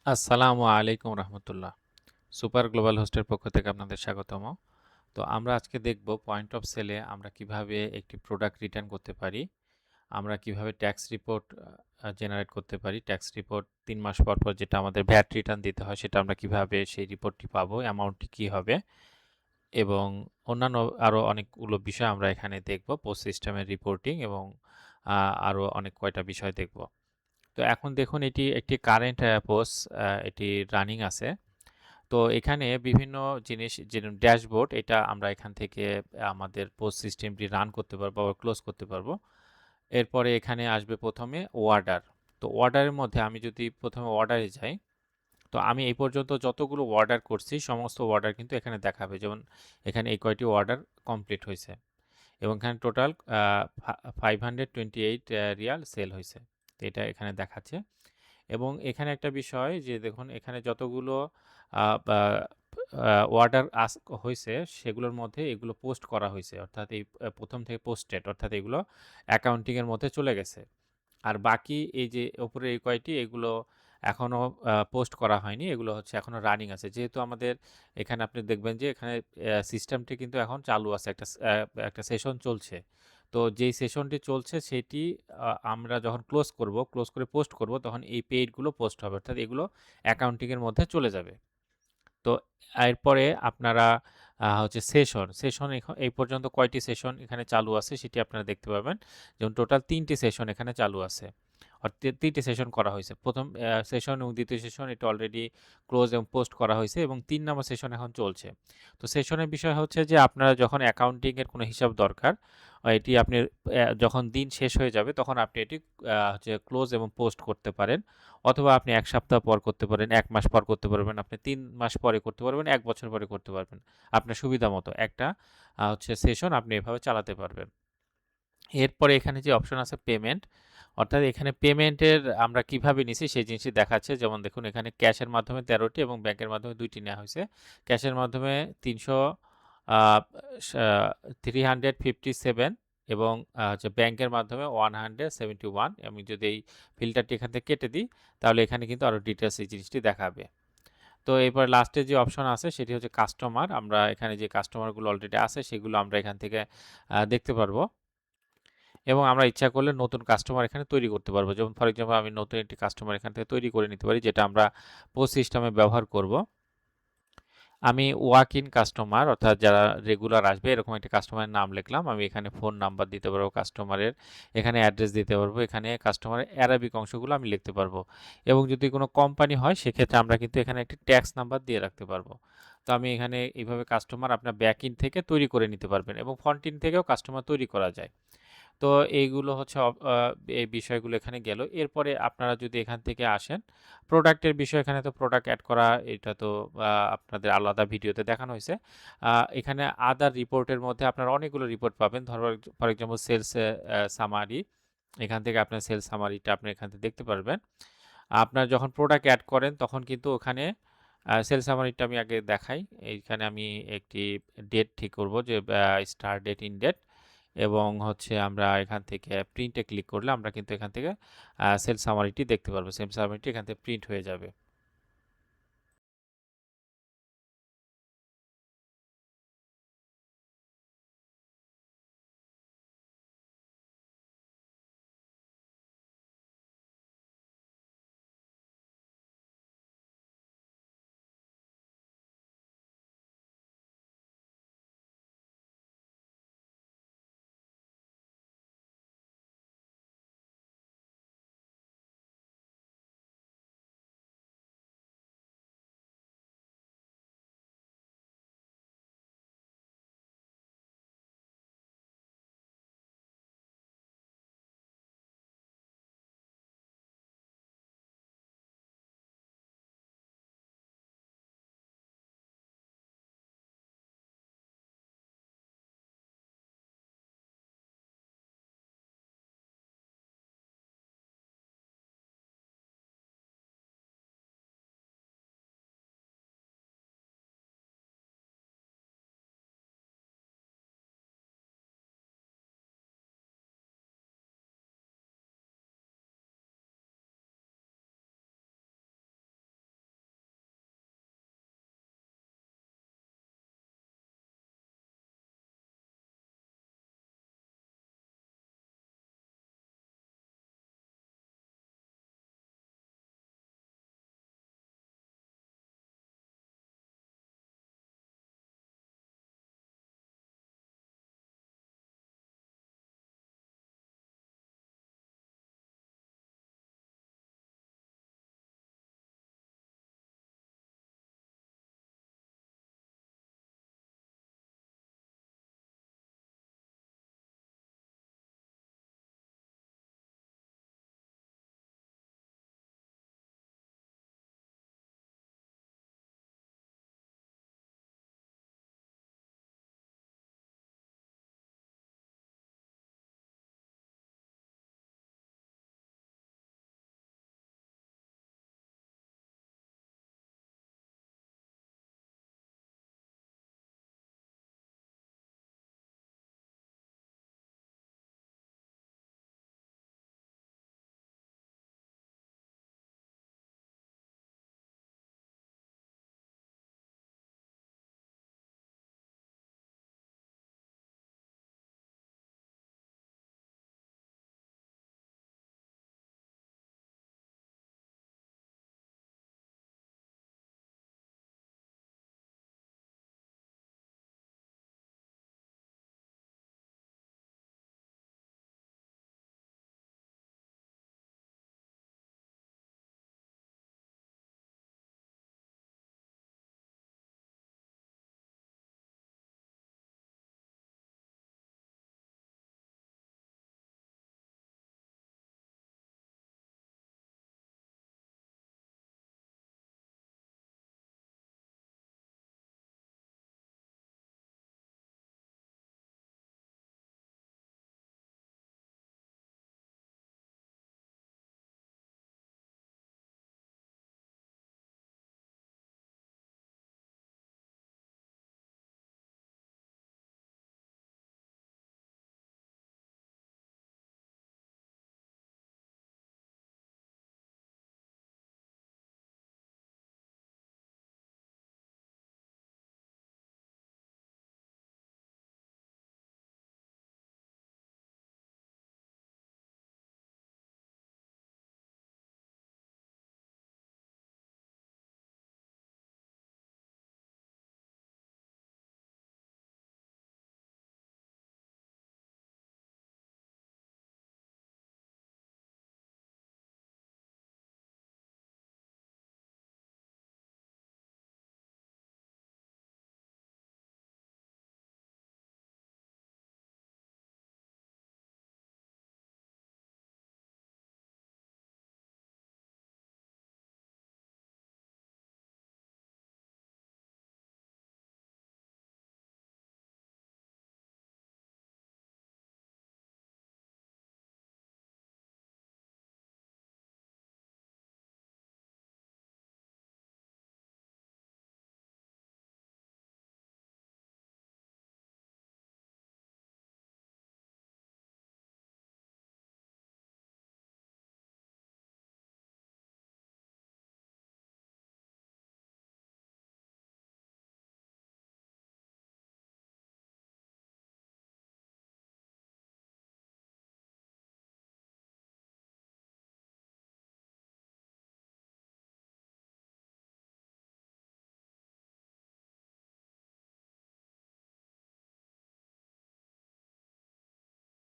আসসালামু আলাইকুম রহমতুল্লাহ। Super global হোস্টের পক্ষ থেকে আপনাদের স্বাগতম। তো আমরা আজকে দেখব পয়েন্ট অফ সেলে আমরা কিভাবে একটি প্রোডাক্ট রিটার্ন করতে পারি। আমরা কিভাবে ট্যাক্স রিপোর্ট জেনারেট করতে পারি। ট্যাক্স রিপোর্ট ৩ মাস পর পর যেটা আমাদের ভ্যাট রিটার্ন দিতে হয় সেটা আমরা কিভাবে সেই রিপোর্টটি পাবো, অ্যামাউন্টটি কী হবে এবং অন্যান্য আরও অনেকগুলো বিষয় আমরা এখানে দেখব। পোস্ট সিস্টেমের রিপোর্টিং এবং আরও অনেক কয়টা বিষয় দেখব। তো এখন দেখুন এটি একটি কারেন্ট পোস্ট, এটি রানিং আছে। তো এখানে বিভিন্ন জিনিস যেরকম ড্যাশবোর্ড, এটা আমরা এখান থেকে আমাদের পোস্ট সিস্টেমটি রান করতে পারবো বা ক্লোজ করতে পারবো। এরপরে এখানে আসবে প্রথমে অর্ডার। তো অর্ডারের মধ্যে আমি যদি প্রথমে অর্ডারে যাই, তো আমি এই পর্যন্ত যতগুলো অর্ডার করছি সমস্ত অর্ডার কিন্তু এখানে দেখাবে। যেমন এখানে এই কয়টি অর্ডার কমপ্লিট হয়েছে এবং এখানে টোটাল 528 রিয়াল সেল হয়েছে। তো এটা এখানে দেখাচ্ছে। এবং এখানে একটা বিষয় যে দেখুন এখানে যতগুলো অর্ডার হয়েছে সেগুলোর মধ্যে এগুলো পোস্ট করা হয়েছে, অর্থাৎ এই প্রথম থেকে পোস্টেড, অর্থাৎ এগুলো অ্যাকাউন্টিংয়ের মধ্যে চলে গেছে। আর বাকি এই যে ওপরে এই কয়টি, এগুলো এখনও পোস্ট করা হয়নি, এগুলো হচ্ছে এখনও রানিং আছে। যেহেতু আমাদের এখানে আপনি দেখবেন যে এখানে সিস্টেমটি কিন্তু এখন চালু আছে, একটা সেশন চলছে। তো যেই সেশনটি চলছে সেটি আমরা যখন ক্লোজ করে পোস্ট করব, তখন এই পেইডগুলো পোস্ট হবে, অর্থাৎ এগুলো অ্যাকাউন্টিংয়ের মধ্যে চলে যাবে। তো এরপরে আপনারা হচ্ছে সেশন এই পর্যন্ত কয়টি সেশন এখানে চালু আছে সেটি আপনারা দেখতে পাবেন। যেমন টোটাল ৩টি সেশন এখানে চালু আছে, অর্থাৎ ৩টি সেশন করা হয়েছে। প্রথম সেশন এবং দ্বিতীয় সেশন এটা অলরেডি ক্লোজ এবং পোস্ট করা হয়েছে এবং ৩ নম্বর সেশন এখন চলছে। তো সেশনের বিষয় হচ্ছে যে আপনারা যখন অ্যাকাউন্টিংয়ের কোনো হিসাব দরকার, এটি আপনি যখন দিন শেষ হয়ে যাবে তখন আপনি এটি হচ্ছে ক্লোজ এবং পোস্ট করতে পারেন, অথবা আপনি ১ সপ্তাহ পর করতে পারেন, ১ মাস পর করতে পারবেন, আপনি ৩ মাস পরে করতে পারবেন, ১ বছর পরে করতে পারবেন। আপনার সুবিধা মতো একটা হচ্ছে সেশন আপনি এভাবে চালাতে পারবেন। এরপরে এখানে যে অপশন আছে পেমেন্ট, অর্থাৎ এখানে পেমেন্টের আমরা কিভাবে নিছি সেই জিনিসটি দেখাচ্ছে। যেমন দেখুন এখানে ক্যাশের মাধ্যমে ১৩টি এবং ব্যাংকের মাধ্যমে ২টি নেওয়া হয়েছে। ক্যাশের মাধ্যমে ৩০০ আ সা 357 এবং হচ্ছে ব্যাংকের মাধ্যমে 171। আমি যদি এই ফিল্টারটি এখান থেকে কেটে দিই, তাহলে এখানে কিন্তু আরও ডিটেইলস এই জিনিসটি দেখাবে। তো এরপর লাস্টে যে অপশন আছে সেটি হচ্ছে কাস্টমার। আমরা এখানে যে কাস্টমারগুলো অলরেডি আছে সেগুলো আমরা এখান থেকে দেখতে পারবো এবং আমরা ইচ্ছা করলে নতুন কাস্টমার এখানে তৈরি করতে পারবো। যেমন ফর এক্সাম্পল আমি নতুন একটি কাস্টমার এখান থেকে তৈরি করে নিতে পারি, যেটা আমরা পোস্ট সিস্টেমে ব্যবহার করব। আমি ওয়াক ইন কাস্টমার, অর্থাৎ যারা রেগুলার আসবে এরকম একটা কাস্টমারের নাম লিখলাম। আমি এখানে ফোন নাম্বার দিতে পারবো কাস্টমারের, এখানে অ্যাড্রেস দিতে পারবো, এখানে কাস্টমারের অ্যারাবিক অংশগুলো আমি লিখতে পারবো। এবং যদি কোনো কোম্পানি হয় সেক্ষেত্রে আমরা কিন্তু এখানে একটি ট্যাক্স নাম্বার দিয়ে রাখতে পারবো। তো আমি এখানে এইভাবে কাস্টমার আপনার ব্যাক ইন থেকে তৈরি করে নিতে পারবেন এবং ফ্রন্ট ইন থেকেও কাস্টমার তৈরি করা যায়। তো এইগুলো হচ্ছে এই বিষয়গুলো এখানে গেল। এরপরে আপনারা যদি এখান থেকে আসেন, প্রোডাক্টের বিষয়, এখানে তো প্রোডাক্ট অ্যাড করা, এটা তো আপনাদের আলাদা ভিডিওতে দেখানো হয়েছে। এখানে আদার রিপোর্টের মধ্যে আপনারা অনেকগুলো রিপোর্ট পাবেন। ফর এক্সাম্পল সেলস সামারি, এখান থেকে আপনার সেলস সামারিটা আপনি এখান থেকে দেখতে পারবেন। আপনার যখন প্রোডাক্ট অ্যাড করেন তখন কিন্তু ওখানে সেলস সামারিটা আমি আগে দেখাই। এইখানে আমি একটি ডেট ঠিক করব, যে স্টার্ট ডেট, ইন ডেট, এবং হচ্ছে আমরা এখান থেকে প্রিন্টে ক্লিক করলে আমরা কিন্তু এখান থেকে সেলস সামারিটি দেখতে পারবো। সেলস সামারিটি এখান থেকে প্রিন্ট হয়ে যাবে।